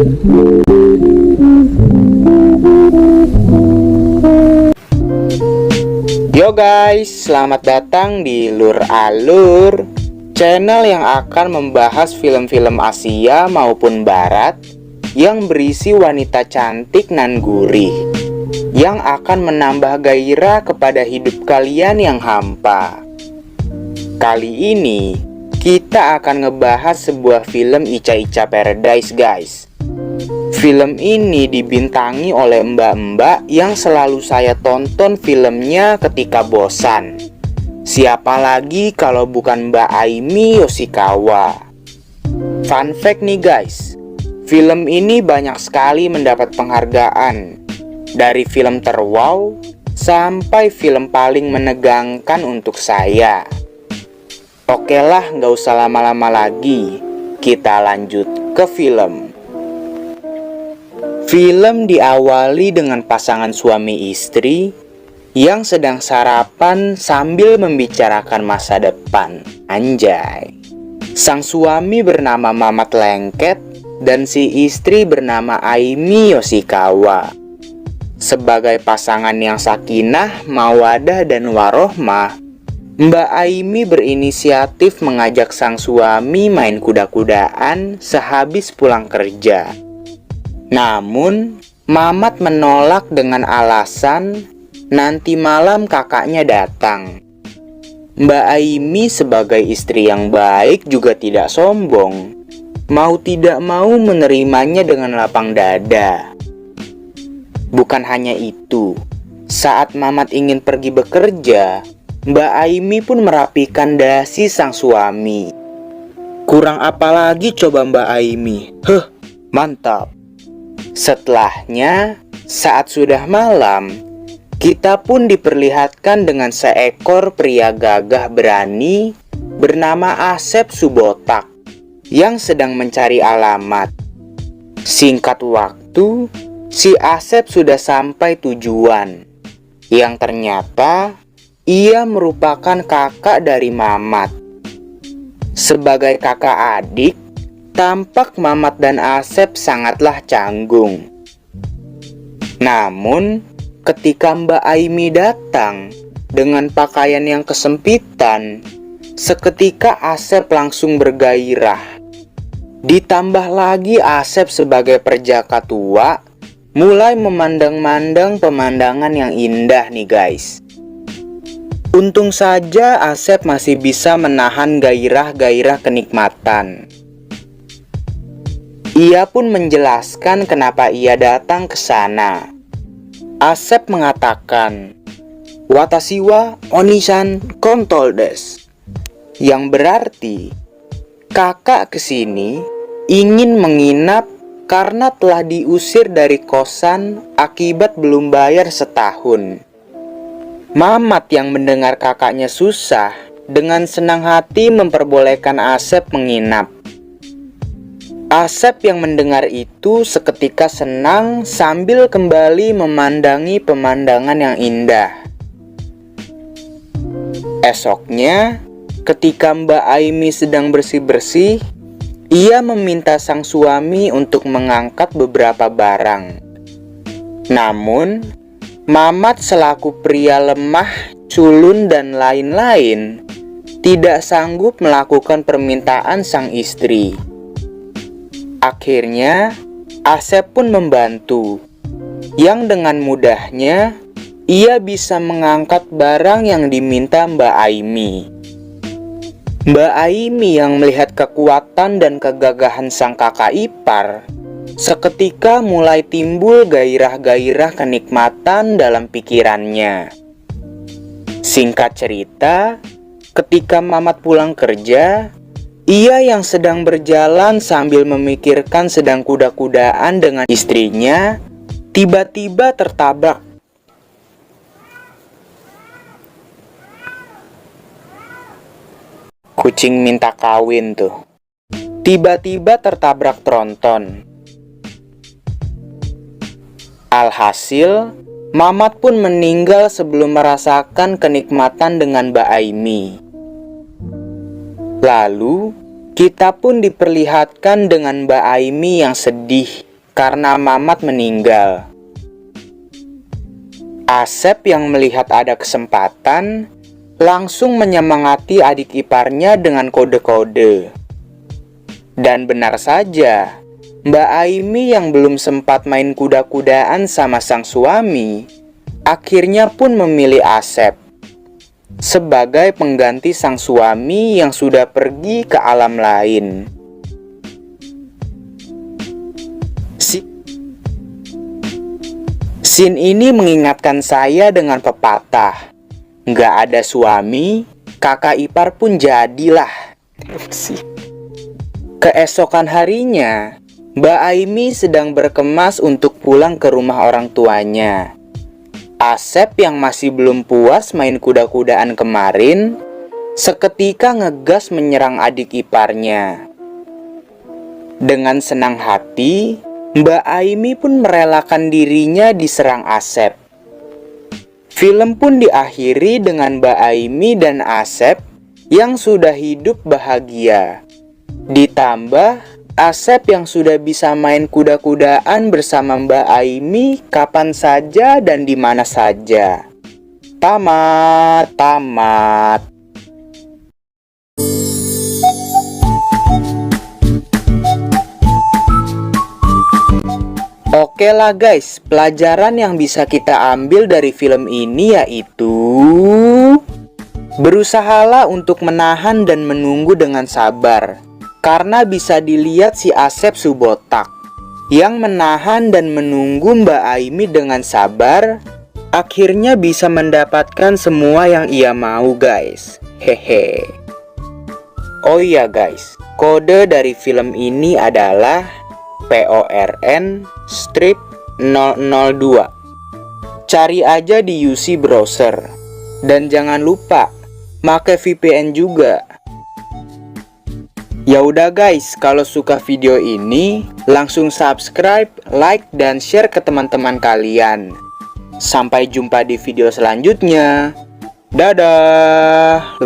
Yo guys, selamat datang di Lur Alur, channel yang akan membahas film-film Asia maupun Barat yang berisi wanita cantik nan gurih, yang akan menambah gairah kepada hidup kalian yang hampa. Kali ini kita akan ngebahas sebuah film Ica Ica Paradise guys. Film ini dibintangi oleh mbak-mbak yang selalu saya tonton filmnya ketika bosan. Siapa lagi kalau bukan Mbak Aimi Yoshikawa. Fun fact nih guys, film ini banyak sekali mendapat penghargaan, dari film terwow sampai film paling menegangkan untuk saya. Oke lah, nggak usah lama-lama lagi, kita lanjut ke film. Film diawali dengan pasangan suami istri yang sedang sarapan sambil membicarakan masa depan. Anjay. Sang suami bernama Mamat Lengket dan si istri bernama Aimi Yoshikawa. Sebagai pasangan yang sakinah, mawadah, dan warohmah, Mbak Aimi berinisiatif mengajak sang suami main kuda-kudaan sehabis pulang kerja. Namun, Mamat menolak dengan alasan nanti malam kakaknya datang. Mbak Aimi sebagai istri yang baik juga tidak sombong, mau tidak mau menerimanya dengan lapang dada. Bukan hanya itu, saat Mamat ingin pergi bekerja, Mbak Aimi pun merapikan dasi sang suami. Kurang apa lagi coba Mbak Aimi? Mantap. Setelahnya, saat sudah malam, kita pun diperlihatkan dengan seekor pria gagah berani bernama Asep Subotak yang sedang mencari alamat. Singkat waktu, si Asep sudah sampai tujuan, yang ternyata ia merupakan kakak dari Mamat. Sebagai kakak adik, tampak Mamat dan Asep sangatlah canggung. Namun, ketika Mbak Aimi datang dengan pakaian yang kesempitan, seketika Asep langsung bergairah. Ditambah lagi Asep sebagai perjaka tua, mulai memandang-mandang pemandangan yang indah nih guys. Untung saja Asep masih bisa menahan gairah-gairah kenikmatan. Ia pun menjelaskan kenapa ia datang ke sana. Asep mengatakan, "Watashi wa onisan kontol desu," yang berarti kakak kesini ingin menginap karena telah diusir dari kosan akibat belum bayar setahun. Mamat yang mendengar kakaknya susah dengan senang hati memperbolehkan Asep menginap. Asep yang mendengar itu seketika senang sambil kembali memandangi pemandangan yang indah. Esoknya, ketika Mbak Aimi sedang bersih-bersih, ia meminta sang suami untuk mengangkat beberapa barang. Namun, Mamat selaku pria lemah, culun, dan lain-lain tidak sanggup melakukan permintaan sang istri. Akhirnya, Asep pun membantu, yang dengan mudahnya ia bisa mengangkat barang yang diminta Mbak Aimi. Mbak Aimi yang melihat kekuatan dan kegagahan sang kakak ipar, seketika mulai timbul gairah-gairah kenikmatan dalam pikirannya. Singkat cerita, ketika Mamat pulang kerja, ia yang sedang berjalan sambil memikirkan sedang kuda-kudaan dengan istrinya, tiba-tiba tertabrak. Kucing minta kawin tuh. Tiba-tiba tertabrak tronton. Alhasil, Mamat pun meninggal sebelum merasakan kenikmatan dengan Mbak Aimi. Lalu, kita pun diperlihatkan dengan Mbak Aimi yang sedih karena Mamat meninggal. Asep yang melihat ada kesempatan langsung menyemangati adik iparnya dengan kode-kode. Dan benar saja, Mbak Aimi yang belum sempat main kuda-kudaan sama sang suami, akhirnya pun memilih Asep sebagai pengganti sang suami yang sudah pergi ke alam lain. Scene ini mengingatkan saya dengan pepatah, nggak ada suami, kakak ipar pun jadilah. Keesokan harinya, Mbak Aimi sedang berkemas untuk pulang ke rumah orang tuanya. Asep yang masih belum puas main kuda-kudaan kemarin, seketika ngegas menyerang adik iparnya. Dengan senang hati, Mbak Aimi pun merelakan dirinya diserang Asep. Film pun diakhiri dengan Mbak Aimi dan Asep yang sudah hidup bahagia. Ditambah Asep yang sudah bisa main kuda-kudaan bersama Mbak Aimi kapan saja dan di mana saja. Tamat. Oke lah guys, pelajaran yang bisa kita ambil dari film ini yaitu berusahalah untuk menahan dan menunggu dengan sabar. Karena bisa dilihat si Asep Subotak yang menahan dan menunggu Mbak Aimi dengan sabar, akhirnya bisa mendapatkan semua yang ia mau guys. Hehe. Oh iya guys, kode dari film ini adalah PORN strip 002. Cari aja di UC browser. Dan jangan lupa pakai VPN juga. Ya udah guys, kalau suka video ini langsung subscribe, like dan share ke teman-teman kalian. Sampai jumpa di video selanjutnya. Dadah.